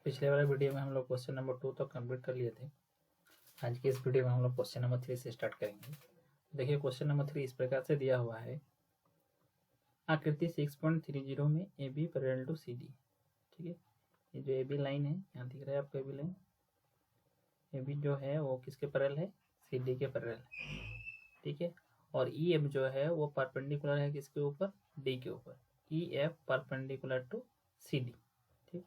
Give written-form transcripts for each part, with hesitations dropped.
पिछले वाले वीडियो में हम लोग क्वेश्चन नंबर 2 तक कंप्लीट कर लिए थे। आज के इस वीडियो में हम लोग क्वेश्चन नंबर 3 से स्टार्ट करेंगे। देखिए क्वेश्चन नंबर 3 इस प्रकार से दिया हुआ है। आकृति 6.30 में A B parallel to C D. ठीक है, ये जो ए बी लाइन है यहाँ दिख रहा है आपको। A B line, A B जो है वो किसके पैरेलल है? सी डी के पैरेलल है। ठीक है, और ई एफ जो है वो परपेंडिकुलर है किसके ऊपर? डी के ऊपर। E F perpendicular to C D. ठीक,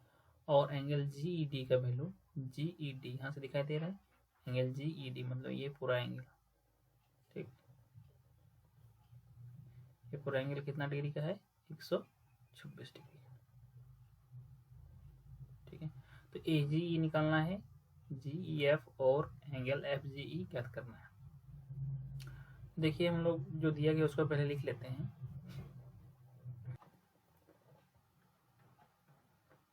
और एंगल जी ई डी का वैल्यू जी ई डी यहाँ से दिखाई दे रहा है। एंगल जी ई डी मतलब ये पूरा एंगल। ठीक, ये पूरा एंगल कितना डिग्री का है? 126 डिग्री। ठीक है, तो ए जी ई निकालना है, जी ई एफ और एंगल एफ जी ई ज्ञात करना है। देखिए हम लोग जो दिया गया उसको पहले लिख लेते हैं।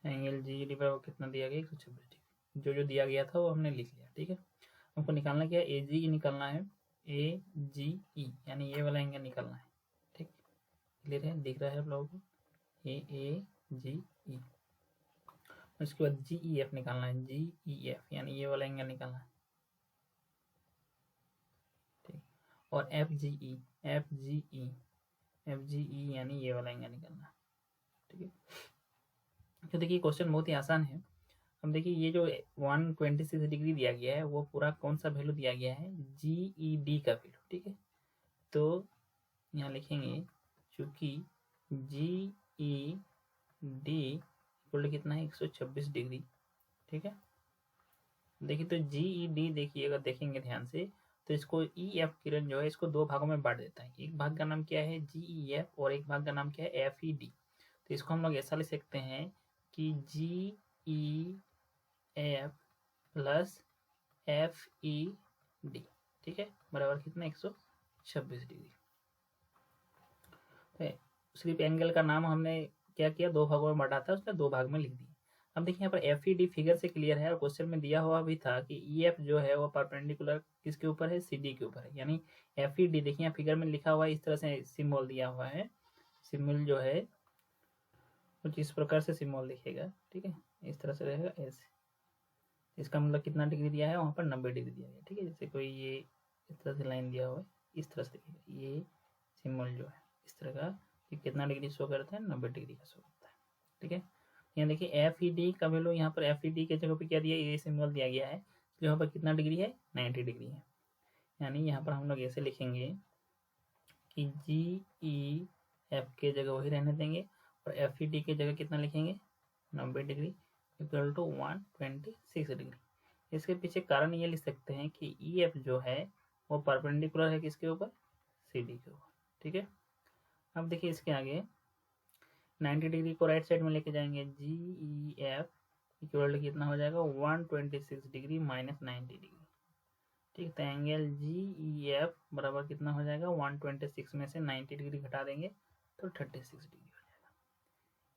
एंगल जी ई डी पर कितना दिया गया? 126 डिग्री। जो जो दिया गया था वो हमने लिख लिया। ठीक है, हमको निकालना क्या है? ए जी ई निकालना है। ए जी ई यानी ये वाला एंगल निकालना है। ठीक, क्लियर है? दिख रहा है आप लोगों को? ए जी ई। उसके बाद जी ई एफ निकालना है। जी ई एफ यानी ये वाला एंगल निकालना है। ठीक, और F G E, F G E, F G ई यानी ये वाला एंगल निकालना है। ठीक है, तो देखिए क्वेश्चन बहुत ही आसान है। अब देखिए ये जो 126 डिग्री दिया गया है वो पूरा कौन सा वैल्यू दिया गया है? जी ई डी का वैल्यू। ठीक है, तो यहाँ लिखेंगे चूंकि जी ई डी इक्वल कितना है? 126 डिग्री। ठीक है, देखिए तो जी ई डी देखिए अगर देखेंगे ध्यान से तो इसको ई एफ किरण जो है इसको दो भागों में बांट देता है। एक भाग का नाम क्या है? जी ई एफ और एक भाग का नाम क्या है? F E D. तो इसको हम लोग ऐसा लिख सकते हैं कि G E F plus F E D. ठीक है, बराबर कितना? 126 डिग्री। सिर्फ एंगल का नाम हमने क्या किया? दो भागों में बांटा था, उसका दो भाग में लिख दिया। अब देखिए यहाँ पर एफ ई डी फिगर से क्लियर है और क्वेश्चन में दिया हुआ भी था कि ई एफ जो है वो परपेंडिकुलर किसके ऊपर है? सी डी के ऊपर है। यानी एफ ई डी देखिए यहाँ फिगर में लिखा हुआ है, इस तरह से सिम्बॉल दिया हुआ है। सिम्बॉल जो है कुछ इस प्रकार से सिम्बॉल दिखेगा। ठीक है, इस तरह से रहेगा ऐसे। इसका मतलब कितना डिग्री दिया है? वहाँ पर 90 डिग्री दिया गया। ठीक है, जैसे कोई ये इस तरह से लाइन दिया हुआ है, इस तरह से दिखेगा। ये सिम्बॉल जो है इस तरह का, ये कितना डिग्री शो करता है? 90 डिग्री का शो करता है। ठीक है, यहाँ देखिए एफ ई डी का वैल्यू यहाँ पर एफ ई डी के जगह पे क्या दिया? ये सिम्बॉल दिया गया है। तो यहाँ पर कितना डिग्री है? 90 डिग्री है। यानी यहाँ पर हम लोग ऐसे लिखेंगे कि जी ई एफ के जगह वही रहने देंगे और एफ ई डी के जगह कितना लिखेंगे? 90 डिग्री इक्वल टू 126 डिग्री। इसके पीछे कारण ये लिख सकते हैं कि ई एफ जो है वो परपेंडिकुलर है किसके ऊपर? सी डी के ऊपर। ठीक है, अब देखिए इसके आगे 90 डिग्री को राइट साइड में लेके जाएंगे। जी ई एफ इक्वल कितना हो जाएगा? 126 डिग्री माइनस 90 डिग्री। ठीक, तो एंगल जी ई एफ बराबर कितना हो जाएगा? 126 में से 90 डिग्री घटा देंगे तो 36 डिग्री हो जाएगा।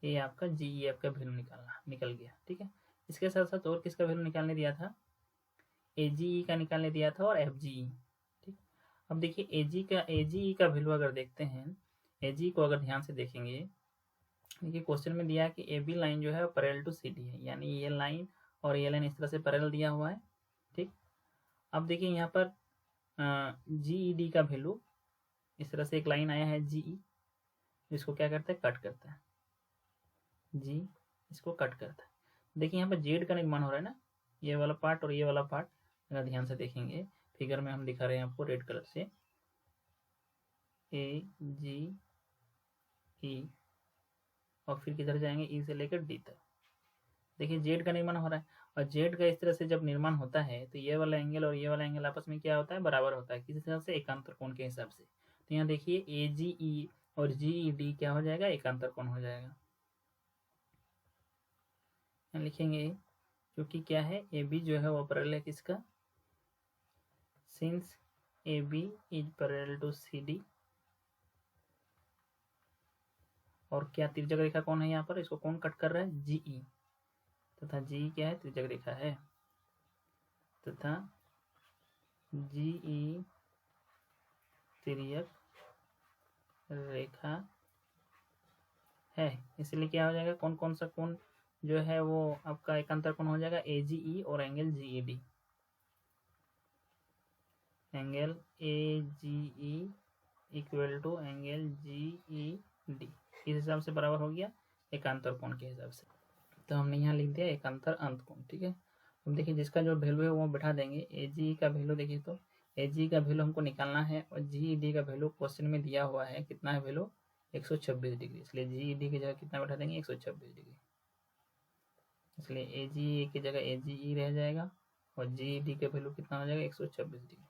ये आपका जी ई एफ का वैल्यू निकल गया। ठीक है, इसके साथ साथ और किसका वैल्यू निकालने दिया था? ए जी ई का निकालने दिया था और एफ जी ई। ठीक, अब देखिए ए जी ई का वैल्यू अगर देखते हैं, ए जी को अगर ध्यान से देखेंगे, देखिए क्वेश्चन में दिया है कि ए बी लाइन जो है पैरेलल टू सी डी है। यानी ये लाइन और ये लाइन इस तरह से पैरेलल दिया हुआ है। ठीक, अब देखिए यहाँ पर जी ई डी का वैल्यू इस तरह से एक लाइन आया है जी ई, जिसको क्या करता है? कट करता है। जी इसको कट करता है। देखिए यहाँ पर जेड का निर्माण हो रहा है ना, ये वाला पार्ट और ये वाला पार्ट। अगर ध्यान से देखेंगे फिगर में हम दिखा रहे हैं आपको रेड कलर से, ए जी ई और फिर किधर जाएंगे? ई से लेकर डी तक। देखिए जेड का निर्माण हो रहा है और जेड का इस तरह से जब निर्माण होता है तो ये वाला एंगल और ये वाला एंगल आपस में क्या होता है? बराबर होता है। किस हिसाब से? एकांतर कोण के हिसाब से। तो यहाँ देखिए ए जी ई और जी ई डी क्या हो जाएगा? एकांतर कोण हो जाएगा। यहाँ लिखेंगे क्योंकि क्या है? ए बी जो है वो पैरेलल है किसका? Since A B is parallel to C D. और क्या तिर्यक रेखा कौन है यहाँ पर? इसको कौन कट कर रहा है? जी ई। तथा जी क्या है? तिर्यक रेखा है। तथा जी ई तिर्यक रेखा है, इसलिए क्या हो जाएगा? कौन कौन सा कोण जो है वो आपका एकांतर कोण हो जाएगा AGE और angle GED। Angle AGE equal to angle GED इस हिसाब से बराबर हो गया एकांतर कोण के हिसाब से। तो हमने यहाँ लिख दिया एकांतर अंत कोण। ठीक है, अब देखिए जिसका जो वैल्यू है वो बैठा देंगे। AGE का वैल्यू देखिए, तो AGE का वैल्यू हमको निकालना है और GED का वैल्यू क्वेश्चन में दिया हुआ है कितना है वैल्यू 126 डिग्री, इसलिए GED की जगह कितना बैठा देंगे 126 डिग्री, इसलिए AGE की जगह AGE रह जाएगा और GED का वैल्यू कितना हो जाएगा 126 डिग्री।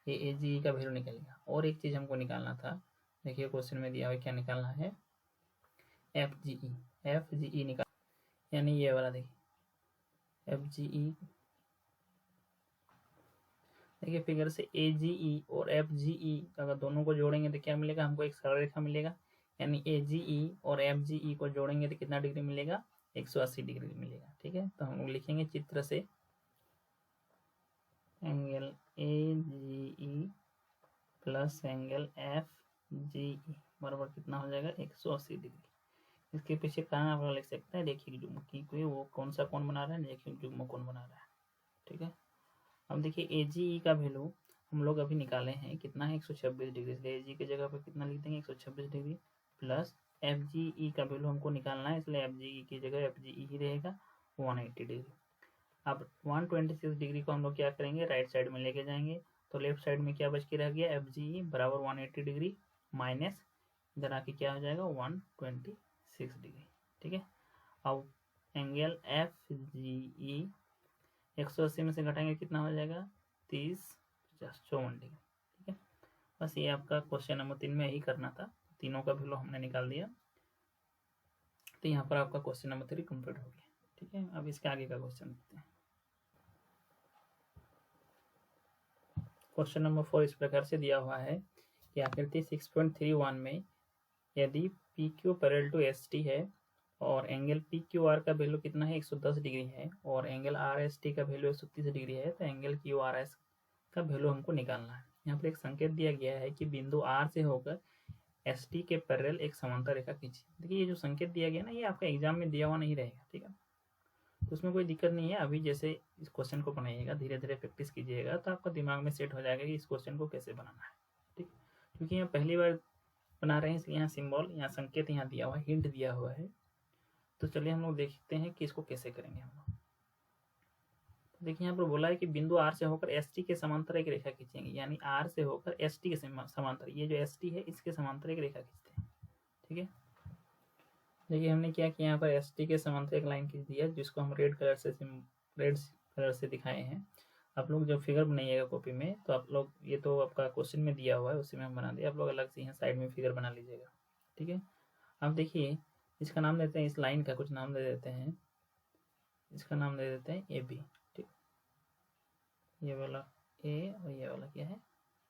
ये AGE का वैल्यू निकलेगा। और एक चीज़ हमको निकालना था, देखिए क्वेश्चन में दिया हुआ क्या निकालना है, FGE निकाल, यानी ये वाला देखिए FGE, देखिए फिगर से AGE और FGE अगर दोनों को जोड़ेंगे तो क्या मिलेगा, हमको एक सरल रेखा मिलेगा, यानी AGE और FGE को जोड़ेंगे तो कितना डिग्री मिलेगा 180 डिग्री मिलेगा। ठीक है, तो हम लोग लिखेंगे चित्र से angle AGE plus angle FGE बराबर कितना हो जाएगा 180 डिग्री। इसके पीछे कारण आप लोग लिख सकते हैं, देखिए जुग्म की कोई वो कौन सा कोण बना रहा है, देखिए जुग्म कोण बना रहा है। ठीक है, अब देखिए AGE का वैल्यू हम लोग अभी निकाले हैं कितना है 126 डिग्री, इसलिए AGE की जगह पर कितना लिख देंगे 126 डिग्री प्लस FGE का वैल्यू हमको निकालना है, इसलिए FGE की जगह FGE ही रहेगा 180 डिग्री। अब 126 डिग्री को हम लोग क्या करेंगे राइट साइड में लेके जाएंगे, तो लेफ्ट साइड में क्या बच के रह गया FGE बराबर 180 डिग्री माइनस इधर आके क्या हो जाएगा 126 डिग्री। ठीक है, अब एंगल FGE 180 में से घटाएंगे कितना हो जाएगा 30 50 54 डिग्री। ठीक है, बस ये आपका क्वेश्चन नंबर 3 में यही करना था, तीनों का वैल्यू हमने निकाल दिया, तो यहाँ पर आपका क्वेश्चन नंबर 3 कंप्लीट हो गया। ठीक है, अब इसके आगे का क्वेश्चन देखते हैं। क्वेश्चन नंबर 4 इस प्रकार से दिया हुआ है कि आकृति 6.31 में यदि PQ पैरेलल टू ST है और एंगल PQR का वैल्यू कितना है 110 डिग्री है और एंगल RST का वैल्यू 130 डिग्री है, तो एंगल QRS का वैल्यू हमको निकालना है। यहाँ पर एक संकेत दिया गया है कि बिंदु R से होकर ST के पैरेलल एक समांतर रेखा खींचिए। देखिए ये जो संकेत दिया गया ना, ये आपका एग्जाम में दिया हुआ नहीं रहेगा। ठीक है, तो उसमें कोई दिक्कत नहीं है, अभी जैसे इस क्वेश्चन को बनाइएगा धीरे धीरे प्रैक्टिस कीजिएगा तो आपका दिमाग में सेट हो जाएगा कि इस क्वेश्चन को कैसे बनाना है। ठीक, क्योंकि यहाँ पहली बार बना रहे हैं इसलिए यहाँ सिंबल, यहाँ संकेत यहाँ दिया हुआ है, हिंट दिया हुआ है। तो चलिए हम लोग देखते हैं कि इसको कैसे करेंगे हम लोग। तो देखिए यहाँ पर बोला है कि बिंदु R से होकर ST के समांतर एक रेखा खींचेंगे, यानी R से होकर ST के समांतर, ये जो ST है इसके समांतर एक रेखा खींचते हैं। ठीक है, देखिए हमने क्या किया, यहाँ पर ST के समांतर एक लाइन खींच दिया जिसको हम रेड कलर से दिखाए हैं। आप लोग जब फिगर बनाइएगा कॉपी में तो आप लोग, ये तो आपका क्वेश्चन में दिया हुआ है उसी में हम बना दिया, आप लोग अलग से यहाँ साइड में फिगर बना लीजिएगा। ठीक है, अब देखिए इसका नाम देते हैं, इस लाइन का कुछ नाम दे देते हैं, इसका नाम दे देते हैं AB। ठीक, ये वाला A और ये वाला क्या है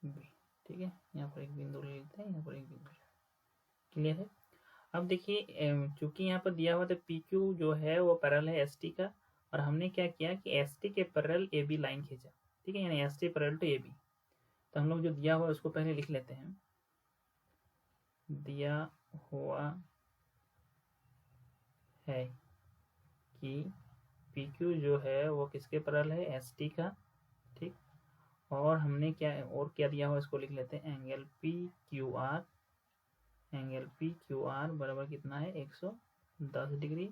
B। ठीक है, यहाँ पर एक बिंदु ले लेते हैं, यहाँ पर एक बिंदु। क्लियर है, अब देखिए चूंकि यहाँ पर दिया हुआ था PQ जो है वो पैरेलल है ST का, और हमने क्या किया कि ST के पैरेलल AB लाइन खींचा। ठीक है, यानी ST पैरेलल टू AB। तो हम लोग जो दिया हुआ उसको पहले लिख लेते हैं, दिया हुआ है कि PQ जो है वो किसके पैरेलल है ST का। ठीक, और हमने क्या और क्या दिया हुआ इसको लिख लेते हैं, एंगल PQR, एंगल PQR बराबर कितना है 110 डिग्री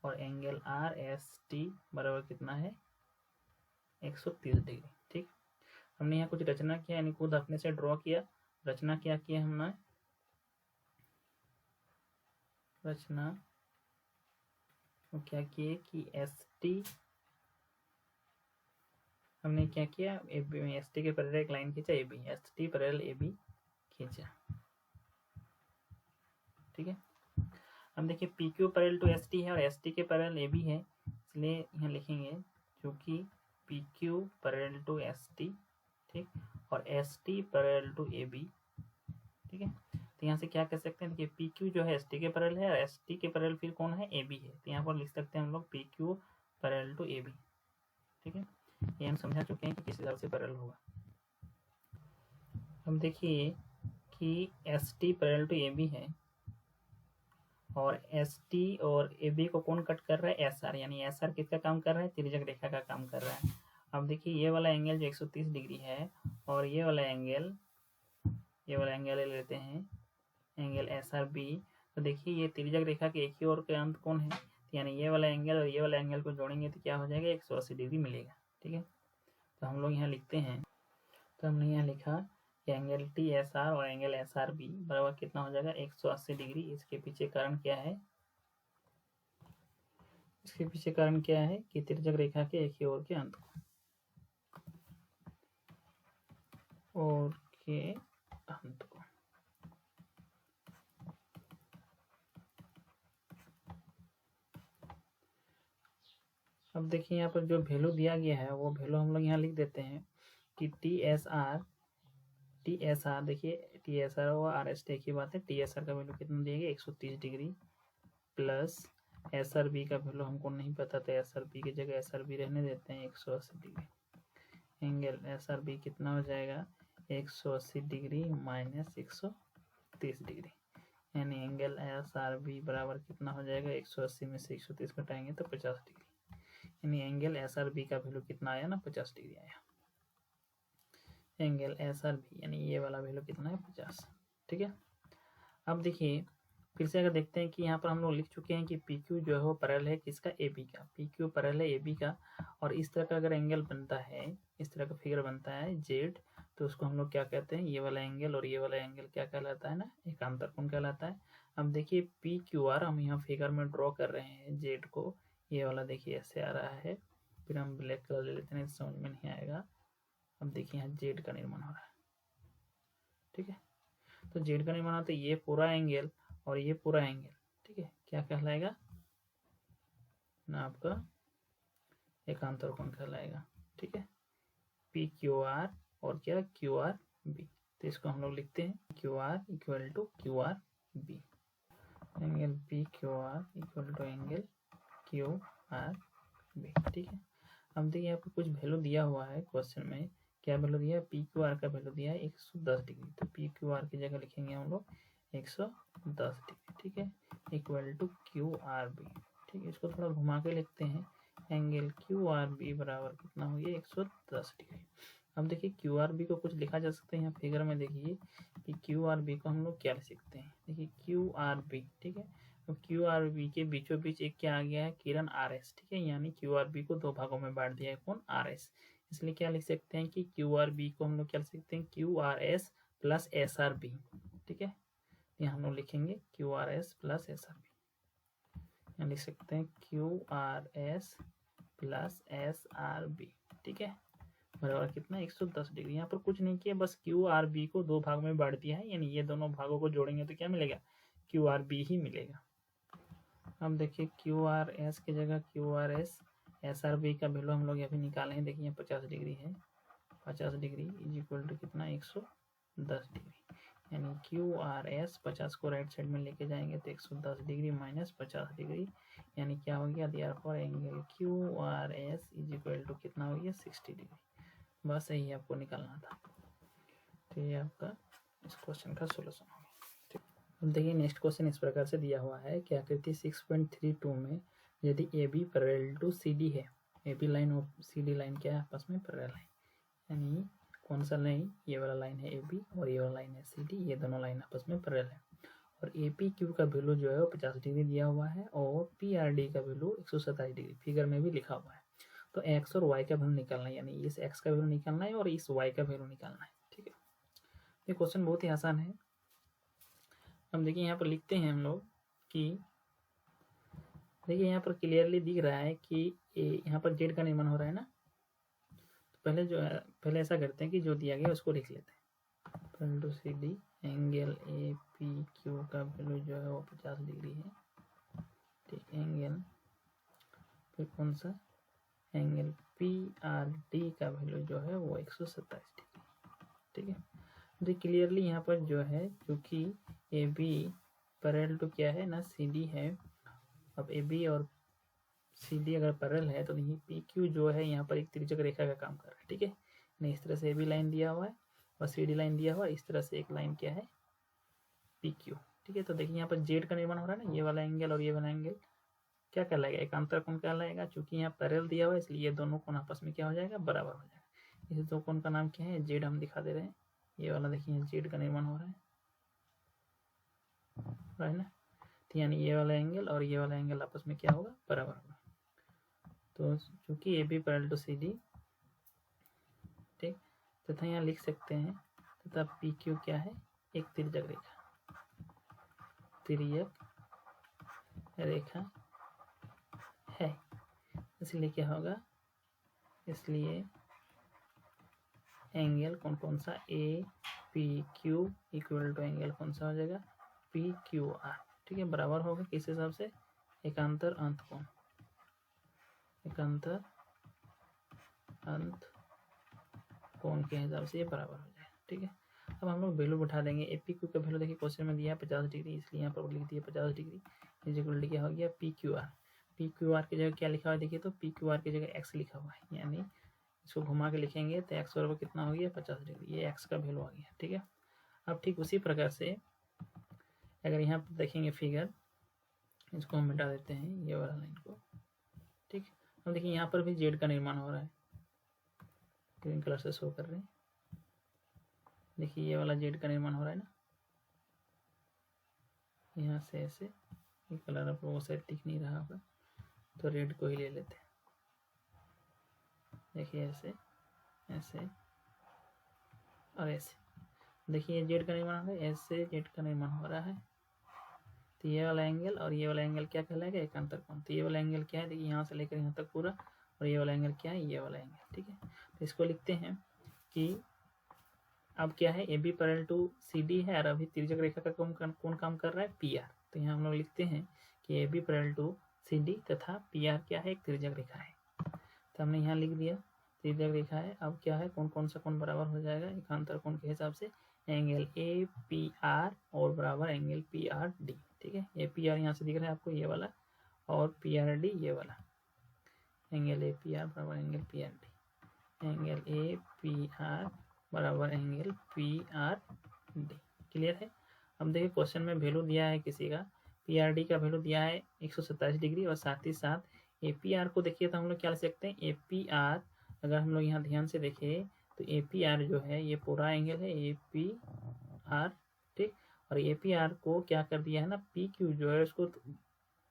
और एंगल RST बराबर कितना है 130 डिग्री। ठीक, हमने यहाँ कुछ रचना किया, यानी खुद अपने से ड्रॉ किया। रचना क्या किया हमने, रचना क्या किए कि ST, हमने क्या किया ST के पैरेलल एक लाइन खींचा AB, ST पैरेलल AB खींचा। ठीक है, अब देखिए PQ पैरेलल टू ST है और ST के पैरेलल AB है, इसलिए यहाँ लिखेंगे क्योंकि PQ पैरेलल टू ST, ठीक, और ST पैरेलल टू AB। ठीक है, तो यहाँ से क्या कह सकते हैं, देखिए PQ जो है ST के पैरेलल है और ST के पैरेलल फिर कौन है AB है, तो यहाँ पर लिख सकते हैं हम लोग PQ पैरेलल टू AB। ठीक है, ये हम समझा चुके हैं कि किस हिसाब से पैरेलल होगा। अब देखिए कि ST पैरेलल टू AB है और एस टी और ए बी को कौन कट कर रहा है? एस आर, यानी एस आर किसका काम कर रहा है? तिर्यक रेखा का काम कर रहा है। अब देखिए ये वाला एंगल जो 130 डिग्री है और ये वाला एंगल ले लेते हैं एंगल एस आर बी। तो देखिए ये तिर्यक रेखा के एक ही ओर के अंत कौन है? यानी ये वाला एंगल और ये वाला एंगल को जोड़ेंगे तो क्या हो जाएगा? 180 डिग्री मिलेगा। ठीक है, तो हम लोग यहाँ लिखते हैं, तो हमने यहाँ लिखा कि एंगल टी एस आर और एंगल एस आर बी बराबर कितना हो जाएगा? 180 डिग्री। इसके पीछे कारण क्या है? इसके पीछे कारण क्या है कि तिर्यक रेखा के एक ही ओर के अंत को अब देखिए यहाँ पर जो वैल्यू दिया गया है वो वैल्यू हम लोग यहाँ लिख देते हैं कि टी एस आर देखिए टी एस आर और आर एस टी एक ही बात है। टी एस आर का वैल्यू कितना दिया गया? 130 degree plus S R B का वैल्यू हमको नहीं पता, तो एस आर बी की जगह एस आर बी रहने देते हैं 180 degree. Angle S R B कितना हो जाएगा? 180 डिग्री माइनस 130 डिग्री, यानी एंगल एस आर बी बराबर कितना हो जाएगा? 180 में से 130 घटाएंगे तो 50 डिग्री, यानी एंगल एस आर बी का वैल्यू कितना आया ना? 50 डिग्री आया। एंगल एस आर बी यानी ये वाला वैल्यू कितना है? 50। ठीक है, अब देखिए फिर से अगर देखते हैं कि यहाँ पर हम लोग लिख चुके हैं कि पी क्यू जो है वो पैरेलल है किसका? ए बी का। पी क्यू पैरेलल है ए बी का, और इस तरह का अगर एंगल बनता है, इस तरह का फिगर बनता है जेड, तो उसको हम लोग क्या कहते हैं? ये वाला एंगल और ये वाला एंगल क्या कहलाता है ना? एकांतर कोण कहलाता है। अब देखिए पी क्यू आर हम यहाँ फिगर में ड्रॉ कर रहे हैं जेड को, ये वाला देखिए ऐसे आ रहा है, फिर हम ब्लैक कलर ले लेते हैं, समझ में नहीं आएगा। अब देखिए यहाँ जेड का निर्माण हो रहा है। ठीक है, तो जेड का निर्माण होता है ये पूरा एंगल और ये पूरा एंगल। ठीक है, क्या कहलाएगा ना? आपका एकांतर कोण कहलाएगा। ठीक है, पी क्यू आर और क्या? Q R B. तो इसको हम लोग लिखते हैं Q R equal to Q R B. Angle P Q R equal to angle Q R B. ठीक है, अब देखिए यहाँ पर कुछ वैल्यू दिया हुआ है क्वेश्चन में। क्या वैल्यू दिया है? पी क्यू आर का वैल्यू दिया है 110 डिग्री, तो पी क्यू आर की जगह लिखेंगे हम लोग 110 डिग्री। ठीक है, equal to Q R B. ठीक है, इसको थोड़ा घुमा के लिखते हैं, एंगल क्यू आर बी बराबर कितना हो गया? 110 डिग्री। अब देखिए क्यू आर बी को कुछ लिखा जा सकता है यहाँ फिगर में। देखिए कि क्यू आर बी को हम लोग क्या लिख सकते हैं? देखिए क्यू आर बी, ठीक है, तो क्यू आर बी के बीचों बीच एक क्या आ गया है? किरण आर एस। ठीक है, यानी क्यू आर बी को दो भागों में बांट दिया है, कौन? R S. इसलिए क्या लिख सकते हैं कि क्यू आर बी को हम लोग क्या लिख सकते हैं? Q R S plus S R B. ठीक है, यहाँ हम लोग लिखेंगे Q R S plus S R B, यहाँ लिख सकते हैं Q R S plus S R B. ठीक है, बराबर कितना? 110 डिग्री। यहाँ पर कुछ नहीं किया, बस क्यू आर बी को दो भाग में बांट दिया है, यानी ये दोनों भागों को जोड़ेंगे तो क्या मिलेगा? क्यू आर बी ही मिलेगा। अब देखिए क्यू आर एस की जगह Q R S S R B का वैल्यू हम लोग अभी निकाले हैं। देखिए 50 डिग्री है, 50 डिग्री इज इक्वल टू कितना? 110 डिग्री, यानी क्यू आर एस 50 को राइट साइड में लेके जाएंगे तो 110 डिग्री माइनस 50 डिग्री, यानी क्या हो गया? Therefore angle Q R S is equal to कितना हो गया? 60 डिग्री। बस यही आपको निकालना था। तो ये आपका इस क्वेश्चन का सोल्यूशन हो गया। अब देखिए नेक्स्ट क्वेश्चन इस प्रकार से दिया हुआ है कि आकृति 6.32 में यदि A B parallel to C D है, ए बी लाइन और सी डी लाइन क्या है? आपस में पैरेलल है, यानी कौन सा लाइन? ये वाला लाइन है ए बी और ये वाला लाइन है सी डी, ये दोनों लाइन आपस में पैरेलल है। और ए पी क्यू का वैल्यू जो है वो 50 डिग्री दिया हुआ है और पी आर डी का वैल्यू 127 डिग्री फिगर में भी लिखा हुआ है। तो एक्स और वाई का वैल्यू निकालना है, यानी इस एक्स का वैल्यू निकालना है और इस वाई का वैल्यू निकालना है। ठीक है, ये क्वेश्चन बहुत ही आसान है। अब देखिए यहाँ पर लिखते हैं हम लोग कि देखिए यहाँ पर क्लियरली दिख रहा है कि यहाँ पर जेड का निर्माण हो रहा है ना। तो पहले ऐसा करते हैं कि जो दिया गया उसको लिख लेते हैं। To C D angle A P Q का वैल्यू जो है वो 50 डिग्री है। ठीक, एंगल फिर कौन सा? एंगल पी आर डी का वैल्यू जो है वो 127 डिग्री। ठीक है, तो क्लियरली यहाँ पर जो है क्योंकि ए बी पैरेलल टू क्या है ना? सी डी है। अब ए बी और सी डी अगर पैरेलल है तो ये पी क्यू जो है यहाँ पर एक तिर्यक रेखा का काम कर रहा है। ठीक है, नहीं इस तरह से ए बी लाइन दिया हुआ है और सी डी लाइन दिया हुआ है, इस तरह से एक लाइन क्या है? P Q. ठीक है। तो देखिए यहाँ पर जेड का निर्माण हो रहा है ना, ये वाला एंगल और ये वाला एंगल क्या कहलाएगा, एकांतर कोण कहलाएगा। चूंकि यहाँ पैरेलल दिया हुआ है इसलिए ये दोनों कोण आपस में क्या हो जाएगा, बराबर हो जाएगा। इस दो कोण का नाम क्या है, जेड हम दिखा दे रहे हैं। ये वाला देखिए जेड का निर्माण हो रहा है ना। तो यानी ये वाला एंगल और ये वाला एंगल आपस में क्या होगा, बराबर होगा। तो चूंकि A B parallel to C D, ठीक, तथा यहाँ लिख सकते हैं तथा पी क्यू क्या है, एक तिर्यक रेखा, तिर्यक रेखा है। इसलिए क्या होगा, इसलिए एंगल कौन सा, A P Q equal to angle कौन सा हो जाएगा, पी क्यू आर। ठीक है, बराबर होगा किस हिसाब से, एकांतर अंत कोण, एकांतर अंत कोण के हिसाब से ये बराबर हो जाएगा। ठीक है, अब हम लोग वैल्यू बैठा देंगे। ए पी क्यू का वैल्यू देखिए क्वेश्चन में दिया है 50 डिग्री, इसलिए यहाँ पर लिख दिया 50 डिग्री इज इक्वल टू क्या हो गया, P Q are. P Q are की जगह क्या लिखा हुआ है, देखिए तो पी क्यू आर की जगह एक्स लिखा हुआ है, यानी इसको घुमा के लिखेंगे तो एक्स बराबर कितना हो गया, 50 डिग्री। ये एक्स का वैल्यू आ गया। ठीक है, अब ठीक उसी प्रकार से अगर यहाँ पर देखेंगे फिगर, इसको हम मिटा देते हैं ये वाला लाइन को। ठीक, अब देखिए यहाँ पर भी जेड का निर्माण हो रहा है, ग्रीन कलर से शो कर रहे हैं। देखिए ये वाला जेड का निर्माण हो रहा है ना, यहाँ से ऐसे, ये कलर आप लोगों से दिख नहीं रहा होगा तो रेड को ही ले लेते हैं। देखिए ऐसे ऐसे और ऐसे, देखिए जेड का निर्माण हो रहा है, ऐसे जेड का निर्माण हो रहा है। तो ये वाला एंगल और ये वाला एंगल क्या कहलाएगा, एकांतर कोण। तो ये वाला एंगल क्या है, देखिए यहाँ से लेकर यहाँ तक पूरा, और ये वाला एंगल क्या है, ये वाला एंगल। ठीक है, तो इसको लिखते हैं कि अब क्या है, A B parallel to C D है और अभी तिर्यक रेखा का कौन काम कर रहा है, पी आर। तो यहाँ हम लोग लिखते हैं कि A B parallel to C D तथा पी आर क्या है, एक तिर्यक रेखा है। तो हमने यहाँ लिख दिया तिर्यक रेखा है। अब क्या है, कौन सा कोण बराबर हो जाएगा, एकांतर कोण के हिसाब से एंगल ए पी आर और बराबर एंगल पी आर डी। ठीक है, ए पी आर यहाँ से दिख रहा है आपको ये वाला, और पी आर डी ये वाला, एंगल ए पी आर बराबर angle P R D, angle A P R बराबर angle P R D. Clear है। अब देखिए क्वेश्चन में वैल्यू दिया है किसी का, पी आर डी का वैल्यू दिया है 127 डिग्री, और साथ ही साथ ए पी आर को देखिए तो हम लोग क्या लिख सकते हैं, ए पी आर, अगर हम लोग यहाँ ध्यान से देखें तो ए पी आर जो है ये पूरा एंगल है ए पी आर। ठीक, और ए पी आर को क्या कर दिया है ना, पी क्यू जो है उसको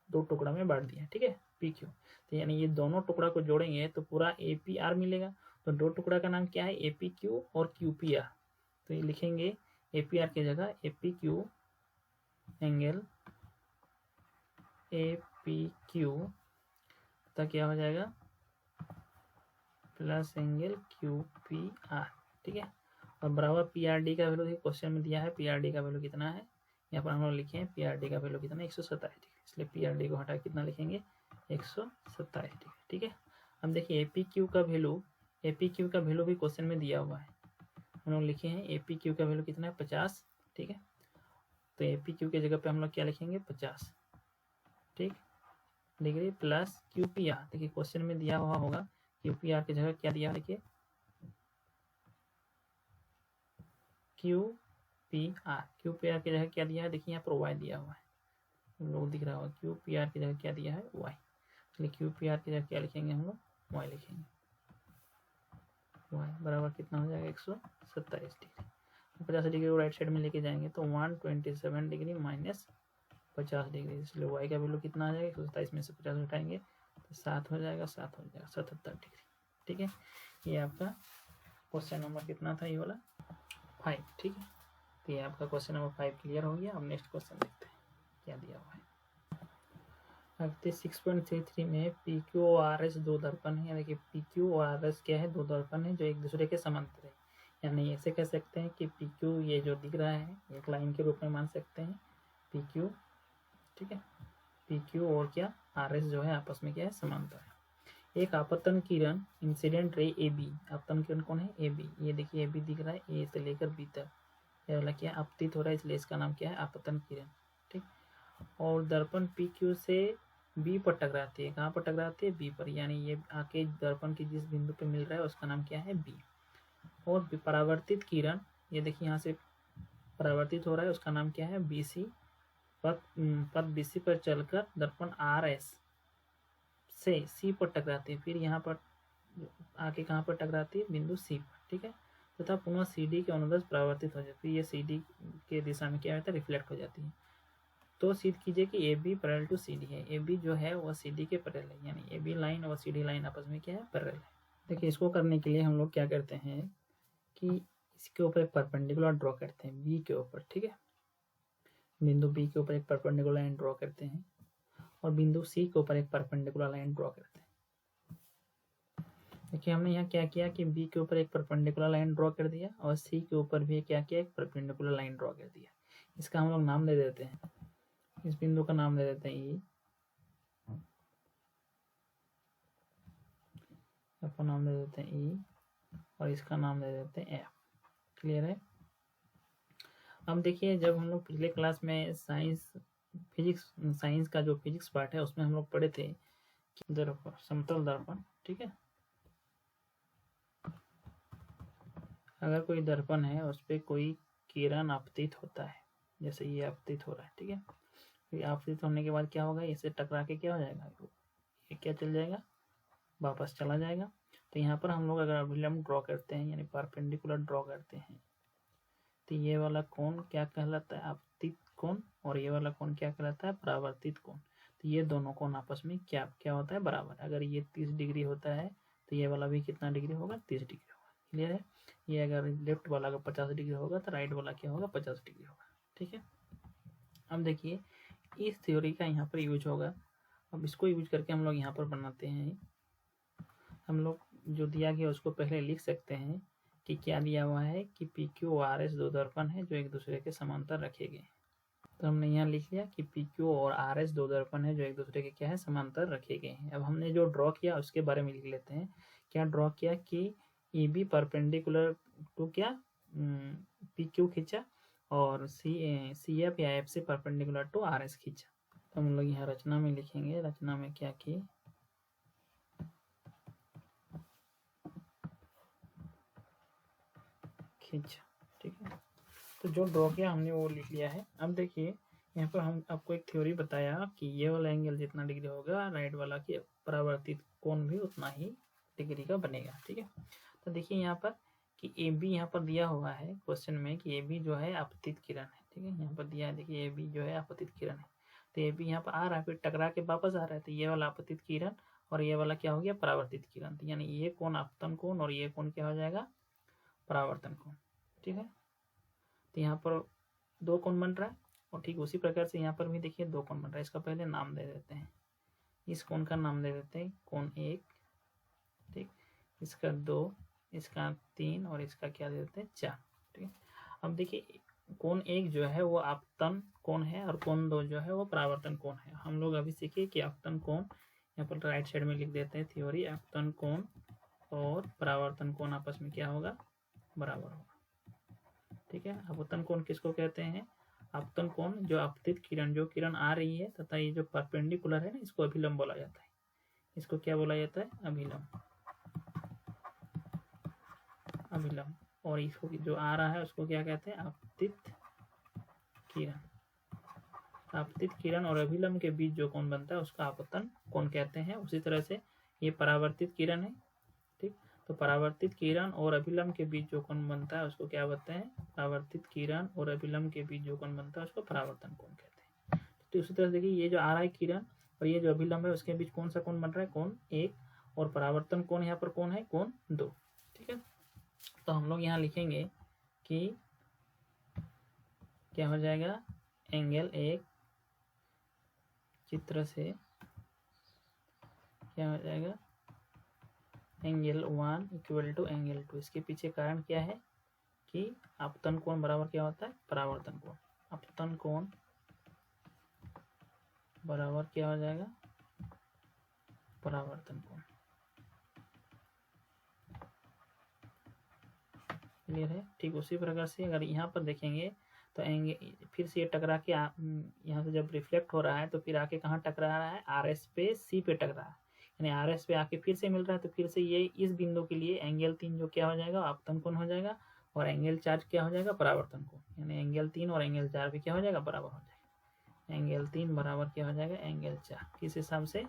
दो टुकड़ा में बांट दिया। ठीक है, पी क्यू, तो यानी ये दोनों टुकड़ा को जोड़ेंगे तो पूरा ए पी आर मिलेगा। तो दो टुकड़ा का नाम क्या है, ए पी क्यू और क्यू पी आर। तो ये लिखेंगे ए पी आर की जगह ए P Q angle A P Q, तो क्या हो जाएगा, plus angle Q P R. ठीक है, और बराबर पी आर डी का वैल्यू देखिए क्वेश्चन में दिया है, पी आर डी का वैल्यू कितना है, यहाँ पर हम लोग लिखे हैं पी आर डी का वैल्यू कितना है, 127 डिग्री। इसलिए पी आर डी को हटा कितना लिखेंगे, 127 डिग्री। ठीक है, अब देखिए ए पी क्यू का वैल्यू, ए पी क्यू का वैल्यू भी क्वेश्चन में दिया हुआ है, हम लोग लिखे हैं ए पी क्यू का वैल्यू कितना है, 50। ठीक है, तो ए पी क्यू की जगह पे हम लोग क्या लिखेंगे, 50 ठीक degree, plus Q P R. देखिए क्वेश्चन में दिया हुआ होगा क्यू पी आर की जगह क्या दिया, देखिए Q P R, Q P R की जगह क्या दिया है, देखिए यहाँ पर वाई दिया हुआ है, हम लोग दिख रहा होगा, क्यू पी आर की जगह क्या दिया है, वाई। इसलिए क्यू पी आर की जगह क्या लिखेंगे हम लोग, वाई लिखेंगे। वाई बराबर कितना हो जाएगा, 127 डिग्री। 50 डिग्री को राइट साइड में लेके जाएंगे तो 127 डिग्री माइनस 50 डिग्री, इसलिए वाई का वैल्यू कितना आ जाएगा, 127 में से 50 उठाएंगे तो 7 हो जाएगा, 7 हो जाएगा 77 डिग्री। ठीक है, ये आपका क्वेश्चन नंबर कितना था, ये वाला 5। ठीक है, तो ये आपका क्वेश्चन नंबर 5 क्लियर हो गया। अब नेक्स्ट क्वेश्चन देखते हैं क्या दिया हुआ है। 6.33 में पी क्यू और आर एस दो दर्पण है। देखिए पी क्यू और आर एस क्या है, दो दर्पण है जो एक दूसरे के समांतर है, यानी ऐसे कह सकते हैं कि पी क्यू ये जो दिख रहा है एक लाइन के रूप में मान सकते हैं पी क्यू। ठीक है, पी क्यू और क्या आर एस जो है आपस में क्या है, समांतर है। एक आपतन किरण इंसिडेंट रे ए बी, आपतन किरण कौन है, ए बी। ये देखिए ए बी दिख रहा है, ए से लेकर बी तक ये वाला क्या आपतित हो रहा है, इसलिए इसका नाम क्या है, आपतन किरण। ठीक, और दर्पण पी क्यू से बी पर टकराती है, कहाँ पर टकराती है, बी पर, यानी ये आके दर्पण की जिस बिंदु पे मिल रहा है उसका नाम क्या है, बी। और परावर्तित किरण, ये देखिए यहाँ से परावर्तित हो रहा है, उसका नाम क्या है, बी सी। पथ BC पर चलकर दर्पण RS से C पर टकराती है, फिर यहाँ पर आके कहाँ पर टकराती है, बिंदु C पर, ठीक है, तथा पुनः CD के अनुदैर्ध्य परावर्तित हो जाती है, ये CD के दिशा में क्या होता है, रिफ्लेक्ट हो जाती है। तो सिद्ध कीजिए कि AB पैरेलल टू CD है, AB जो है वह CD के पैरेलल है, यानी AB लाइन और CD लाइन आपस में क्या है, पैरेलल है। देखिए इसको करने के लिए हम लोग क्या करते हैं कि इसके ऊपर एक परपेंडिकुलर ड्रॉ करते हैं B के ऊपर, ठीक है, बिंदु B के ऊपर एक परपेंडिकुलर लाइन ड्रॉ करते हैं और बिंदु C के ऊपर एक परपेंडिकुलर लाइन ड्रॉ करते हैं। देखिए हमने यहाँ क्या किया कि B के ऊपर एक परपेंडिकुलर लाइन ड्रॉ कर दिया और C के ऊपर भी क्या किया, एक परपेंडिकुलर लाइन ड्रॉ कर दिया। इसका हम लोग नाम दे देते हैं, इस बिंदु का नाम दे देते हैं E, इसका नाम दे देते हैं E और इसका नाम दे देते हैं F। क्लियर है। अब देखिए जब हम लोग पिछले क्लास में साइंस का जो फिजिक्स पार्ट है उसमें हम लोग पढ़े थे कि दर्पण, समतल दर्पण, ठीक है, अगर कोई दर्पण है उस पर कोई किरण आपतित होता है, जैसे ये आपतित हो रहा है, ठीक है, फिर आपतित होने के बाद क्या होगा, इसे टकरा के क्या हो जाएगा, ये क्या चल जाएगा, वापस चला जाएगा। तो यहाँ पर हम लोग अगर अभिलंब ड्रॉ करते हैं यानी परपेंडिकुलर ड्रॉ करते हैं तो ये वाला कोण क्या कहलाता है, आपतित कोण, और ये वाला कोण क्या कहलाता है, परावर्तित कोण। तो ये दोनों कोण आपस में क्या क्या होता है, बराबर। अगर ये 30 डिग्री होता है तो ये वाला भी कितना डिग्री होगा, 30 डिग्री होगा। क्लियर है। ये अगर लेफ्ट वाला का 50 डिग्री होगा तो राइट वाला क्या होगा, 50 डिग्री होगा, ठीक है। अब देखिए इस थ्योरी का यहाँ पर यूज होगा। अब इसको यूज करके हम लोग यहाँ पर बनाते हैं, हम लोग जो दिया गया उसको पहले लिख सकते हैं कि क्या दिया हुआ है कि PQ और RS दो दर्पण है जो एक दूसरे के समांतर रखे गए। तो हमने यहाँ लिख लिया कि PQ और RS दो दर्पण है जो एक दूसरे के क्या है, समांतर रखे गए हैं। अब हमने जो ड्रॉ किया उसके बारे में लिख लेते हैं। क्या ड्रॉ किया कि EB परपेंडिकुलर टू क्या, PQ खींचा और CF या F से परपेंडिकुलर टू RS खींचा। तो हम लोग यहाँ रचना में लिखेंगे, रचना में क्या किए, खींचा, ठीक है। तो जो ड्रॉ किया हमने वो लिख लिया है। अब देखिए यहाँ पर हम आपको एक थ्योरी बताया कि ये वाला एंगल जितना डिग्री होगा राइट वाला की परावर्तित कोण भी उतना ही डिग्री का बनेगा, ठीक है। तो देखिए यहाँ पर कि AB यहाँ पर दिया हुआ है क्वेश्चन में कि AB जो है आपतित किरण है, ठीक है, यहाँ पर दिया है, देखिए AB जो है आपतित किरण है। तो AB यहाँ पर आ रहा है, फिर टकरा के वापस आ रहा है, तो ये वाला आपतित किरण और ये वाला क्या हो गया, परावर्तित किरण। तो यानी ये कोण आपतन कोण और ये कोण क्या हो जाएगा, परावर्तन कोण, ठीक है। तो यहाँ पर दो कोण बन रहा है और ठीक उसी प्रकार से यहाँ पर भी देखिए दो कोण बन रहा है। इसका पहले नाम दे देते हैं, इस कोण का नाम दे देते हैं कोण 1, ठीक, इसका 2, इसका 3 और इसका क्या दे देते हैं 4, ठीक है। अब देखिए कोण 1 जो है वो आपतन कोण है और कोण 2 जो है वो परावर्तन कोण है। हम लोग अभी सीखे कि आपतन कोण, यहाँ पर राइट साइड में लिख देते हैं थ्योरी, आपतन कोण और परावर्तन कोण आपस में क्या होगा, बराबर होगा, ठीक है। आपतन कोण किसको कहते हैं, आपतन कोण जो आपतित किरण, जो किरण आ रही है तथा ये जो परपेंडिकुलर है ना, इसको अभिलंब बोला जाता है। इसको क्या बोला जाता है, अभिलंब, अभिलंब। और इसको जो आ रहा है उसको क्या कहते हैं, आपतित किरण। आपतित किरण और अभिलंब के बीच जो कोण बनता है उसका आपतन कोण कहते हैं। उसी तरह से ये परावर्तित किरण है, ठीक, तो परावर्तित किरण और अभिलंब के बीच जो कोण बनता है उसको क्या बोलते हैं, परावर्तित किरण और अभिलंब के बीच जो कोण बनता है उसको परावर्तन कोण कहते हैं। तो उसी तरह से देखिए ये जो आ रहा है किरण और ये जो अभिलंब है उसके बीच कौन सा कोण बन रहा है, कोण 1, और परावर्तन कोण यहाँ पर कौन है, कोण 2, ठीक है। तो हम लोग यहाँ लिखेंगे कि क्या हो जाएगा, एंगल 1 चित्र से क्या हो जाएगा, एंगल 1 इक्वल टू एंगल 2। इसके पीछे कारण क्या है कि आपतन कोण बराबर क्या होता है, परावर्तन कोण। आपतन कोण बराबर क्या हो जाएगा, परावर्तन कोण। क्लियर है। ठीक उसी प्रकार से अगर यहाँ पर देखेंगे तो एंगल फिर से ये टकरा के यहाँ से जब रिफ्लेक्ट हो रहा है तो फिर आके कहाँ टकरा रहा है, RS पे C पे टकरा है, यानी RS पे आके फिर से मिल रहा है। तो फिर से ये इस बिंदु के लिए एंगल 3 जो क्या हो जाएगा, आपतन कोण हो जाएगा, और एंगल 4 क्या हो जाएगा, परावर्तन कोण। यानी एंगल 3 और एंगल 4 भी क्या हो जाएगा, बराबर हो जाएगा। एंगल 3 बराबर क्या हो जाएगा एंगल 4। किस हिसाब से,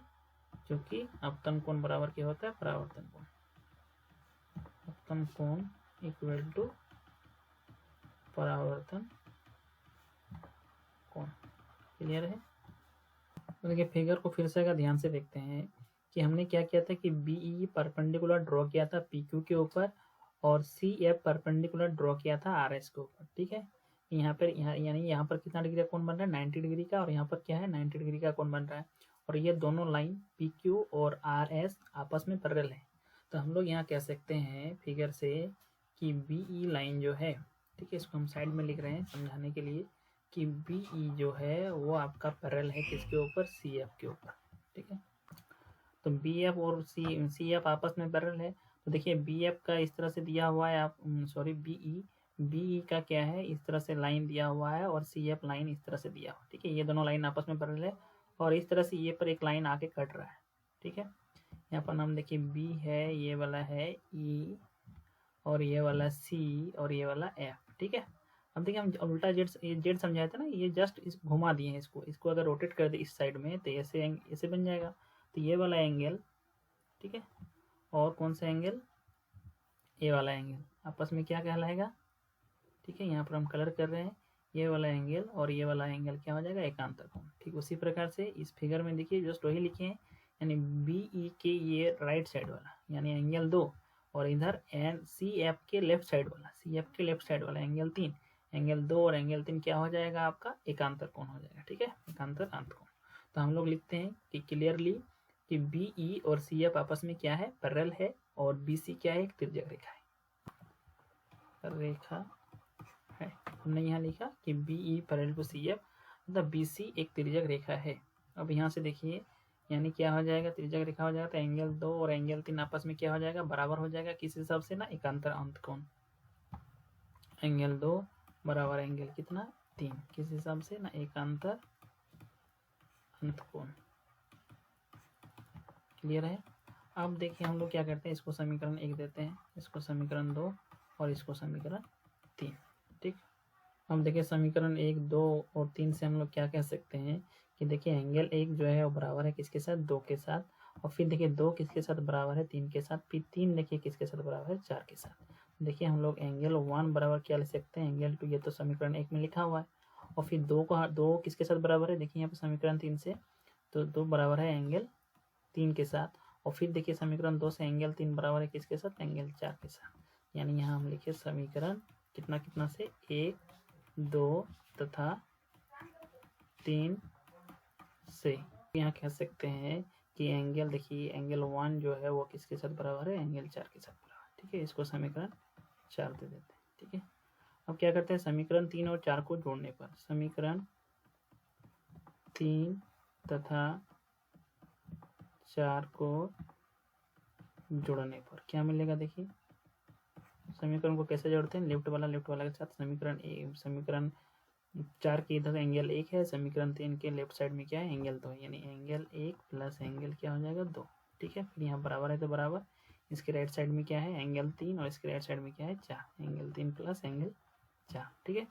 क्योंकि अपतन कोण बराबर क्या होता है परावर्तन कोण। अपतन कोण इक्वल टू परावर्तन कोण। क्लियर है। तो देखिए फिगर को फिर से अगर ध्यान से देखते हैं कि हमने क्या किया था कि बीई परपेंडिकुलर ड्रॉ किया था पीक्यू के ऊपर और सी एफ परपेंडिकुलर ड्रॉ किया था आर एस के ऊपर। ठीक है, यहाँ पर यानी यहाँ पर कितना डिग्री का कोण बन रहा है 90 डिग्री का, और यहाँ पर क्या है 90 डिग्री का कोण बन रहा है, और ये दोनों लाइन पी क्यू और आर एस आपस में पैरेलल है। तो हम लोग यहाँ कह सकते हैं फिगर से कि बीई लाइन जो है, ठीक है, इसको हम साइड में लिख रहे हैं समझाने के लिए कि बीई जो है वो आपका पैरेलल है किसके ऊपर सी एफ के ऊपर। ठीक है, तो बी एफ और सी एफ आपस में पैरेलल है। तो देखिए बी एफ का इस तरह से दिया हुआ है, आप सॉरी बीई का क्या है इस तरह से लाइन दिया हुआ है और सी एफ लाइन इस तरह से दिया हुआ है। ठीक है, ये दोनों लाइन आपस में पैरेलल है और इस तरह से ये पर एक लाइन आके कट रहा है। ठीक है, यहाँ पर नाम देखिए बी है, ये वाला है ई, और ये वाला सी, और ये वाला एफ। ठीक है, अब देखिए हम उल्टा जेड समझाए थे ना, ये जस्ट इस घुमा दिए हैं इसको अगर रोटेट कर दे इस साइड में तो ऐसे बन जाएगा। तो ये वाला एंगल, ठीक है, और कौन सा एंगल, ये वाला एंगल आपस में क्या कहलाएगा। ठीक है, यहाँ पर हम कलर कर रहे हैं, ये वाला एंगल और ये वाला एंगल क्या हो जाएगा एकांतर कोण। ठीक उसी प्रकार से इस फिगर में देखिए जस्ट वही लिखे हैं, यानी बी ई के ये राइट साइड वाला यानी एंगल 2, और इधर एन सी एफ के लेफ्ट साइड वाला, सी एफ के लेफ्ट साइड वाला एंगल 3, एंगल 2 और एंगल 3 क्या हो जाएगा आपका एकांतर कोण हो जाएगा। ठीक है, एकांतर कोण। तो हम लोग लिखते हैं कि क्लियरली कि बी ई और सी एफ आपस में क्या है पैरेलल है, और बी सी क्या है एक तिर्यक रेखा है। हमने यहाँ लिखा कि B E parallel to C F, मतलब बी सी एक तिर्यक रेखा है। अब यहाँ से देखिए यानी क्या हो जाएगा तिर्यक रेखा हो जाएगा, तो एंगल 2 और एंगल 3 आपस में क्या हो जाएगा बराबर हो जाएगा किस हिसाब से ना एकांतर अंत कोण। एंगल 2 बराबर एंगल कितना 3, किस हिसाब से ना एकांतर अंत कोण। क्लियर है। अब देखिए हम लोग क्या करते हैं, इसको समीकरण 1 देते हैं, इसको समीकरण 2 और इसको समीकरण 3। ठीक, अब देखिए समीकरण 1, 2 और 3 से हम लोग क्या कह सकते हैं कि देखिए एंगल 1 जो है वो बराबर है किसके साथ 2 के साथ, और फिर देखिए 2 किसके साथ बराबर है 3 के साथ, फिर 3 देखिए किसके साथ बराबर है 4 के साथ। देखिए हम लोग एंगल 1 बराबर क्या लिख सकते हैं एंगल 2, ये तो समीकरण 1 में लिखा हुआ है, और फिर 2 किसके साथ बराबर है देखिए यहाँ पर समीकरण 3 से, तो 2 बराबर है एंगल 3 के साथ, और फिर देखिए समीकरण 2 से एंगल 3 बराबर है किसके साथ एंगल 4 के साथ। यानी यहाँ हम लिखे समीकरण कितना से 1, 2 तथा 3 से यहाँ कह सकते हैं कि एंगल देखिए एंगल 1 जो है वो किसके साथ बराबर है एंगल 4 के साथ बराबर। ठीक है, इसको समीकरण 4 दे देते हैं। ठीक है, अब क्या करते हैं समीकरण 3 और 4 को जोड़ने पर, समीकरण 3 तथा 4 को जोड़ने पर क्या मिलेगा। देखिए समीकरण को कैसे जोड़ते हैं, लेफ्ट वाला के साथ, समीकरण 4 के इधर एंगल 1 है, समीकरण 3 के लेफ्ट साइड में क्या है एंगल 2 है, यानी एंगल 1 प्लस एंगल क्या हो जाएगा 2। ठीक है, फिर यहाँ बराबर है तो बराबर, इसके राइट साइड में क्या है एंगल 3 और इसके राइट साइड में क्या है 4, एंगल 3 प्लस एंगल 4। ठीक है,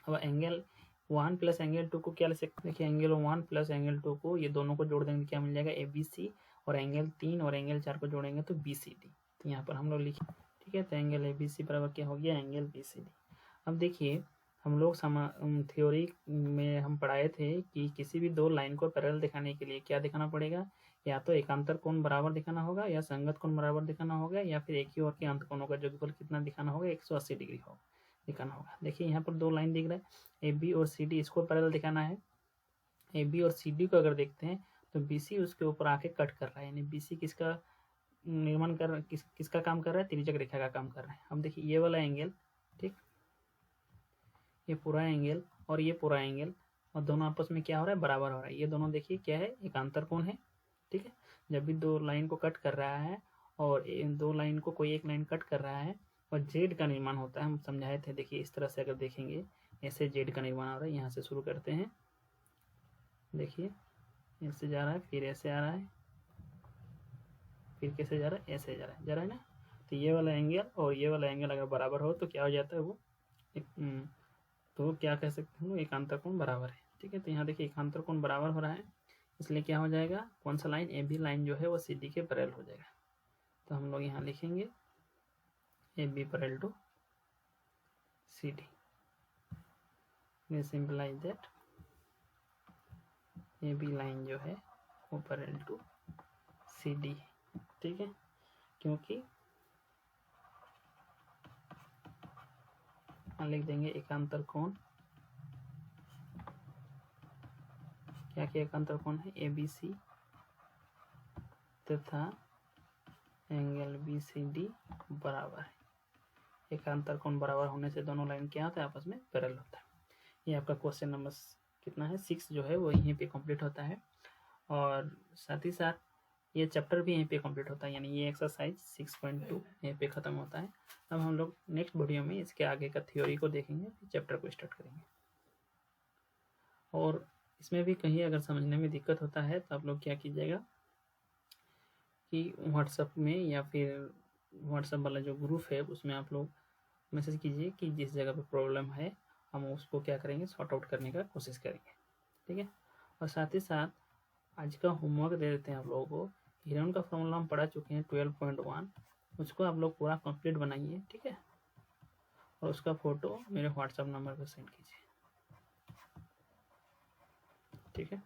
अब एंगल 1 प्लस एंगल 2 को क्या ले सकते हैं, देखिए एंगल 1 प्लस एंगल 2 को ये दोनों को जोड़ देंगे क्या मिल जाएगा ABC, और एंगल 3 और एंगल 4 को जोड़ेंगे तो BCD। तो यहाँ पर हम लोग लिखे। ठीक है, तो एंगल ABC बराबर क्या हो गया एंगल BCD। अब देखिए हम लोग थ्योरी में हम पढ़ाए थे कि किसी भी दो लाइन को पैरेलल दिखाने के लिए क्या दिखाना पड़ेगा, या तो एकांतर कोण बराबर दिखाना होगा, या संगत कोण बराबर दिखाना होगा, या फिर एक ही ओर के अंत कोणों का योगफल कितना दिखाना होगा 180 डिग्री हो दिखाना होगा। देखिए यहाँ पर दो लाइन दिख रहा है AB और CD, इसको पैरेलल दिखाना है। AB और CD को अगर देखते हैं तो BC उसके ऊपर आके कट कर रहा है, यानी BC किसका निर्माण कर किसका काम कर रहा है तिर्यक रेखा का काम कर रहा है। अब देखिए ये वाला एंगल, ठीक, ये पूरा एंगल और ये पूरा एंगल, और दोनों आपस में क्या हो रहा है बराबर हो रहा है। ये दोनों देखिए क्या है एकांतर कोण है। ठीक है, जब भी दो लाइन को कट कर रहा है और दो लाइन को कोई एक लाइन कट कर रहा है और जेड का निर्माण होता है, हम समझाए थे। देखिए इस तरह से अगर देखेंगे ऐसे जेड का निर्माण हो रहा है। यहाँ से शुरू करते हैं, देखिए ऐसे जा रहा है, फिर ऐसे आ रहा है, फिर कैसे जा रहा है ऐसे जा रहा है ना। तो ये वाला एंगल और ये वाला एंगल अगर बराबर हो तो क्या हो जाता है वो तो क्या कह सकते हैं एकांतर कोण बराबर है। ठीक है। तो यहाँ देखिए एकांतर कोण बराबर हो रहा है, इसलिए क्या हो जाएगा, कौन सा लाइन, ए बी लाइन जो है वो सी डी के पैरेलल हो जाएगा। तो हम लोग यहाँ लिखेंगे A B parallel to C D. This simplify that A B line जो है वो पैरेलल टू सी डी, ठीक है। क्योंकि लिख देंगे एकांतर कोण, क्या क्या एकांतर कोण है, ए बी सी तथा एंगल बी सी डी बराबर है। एकांतर कोण बराबर होने से दोनों लाइन क्या होता है, आपस में पैरेलल होता है। ये आपका क्वेश्चन नंबर कितना है, 6 जो है वो यहीं पे कंप्लीट होता है। और साथ ही साथ ये चैप्टर भी यहीं पे कंप्लीट होता है, यानी ये एक्सरसाइज 6.2 यहीं पे ख़त्म होता है। अब हम लोग नेक्स्ट वीडियो में इसके आगे का थ्योरी को देखेंगे, चैप्टर को स्टार्ट करेंगे। और इसमें भी कहीं अगर समझने में दिक्कत होता है तो आप लोग क्या कीजिएगा कि व्हाट्सएप में या फिर व्हाट्सएप वाला जो ग्रुप है उसमें आप लोग मैसेज कीजिए कि जिस जगह पे प्रॉब्लम है हम उसको क्या करेंगे, सॉर्ट आउट करने का कोशिश करेंगे, ठीक है। और साथ ही साथ आज का होमवर्क दे देते हैं आप लोगों को। हीरोन का फॉर्मूला हम पढ़ा चुके हैं 12.1, उसको आप लोग पूरा कंप्लीट बनाइए, ठीक है। और उसका फ़ोटो मेरे व्हाट्सएप नंबर पर सेंड कीजिए, ठीक है।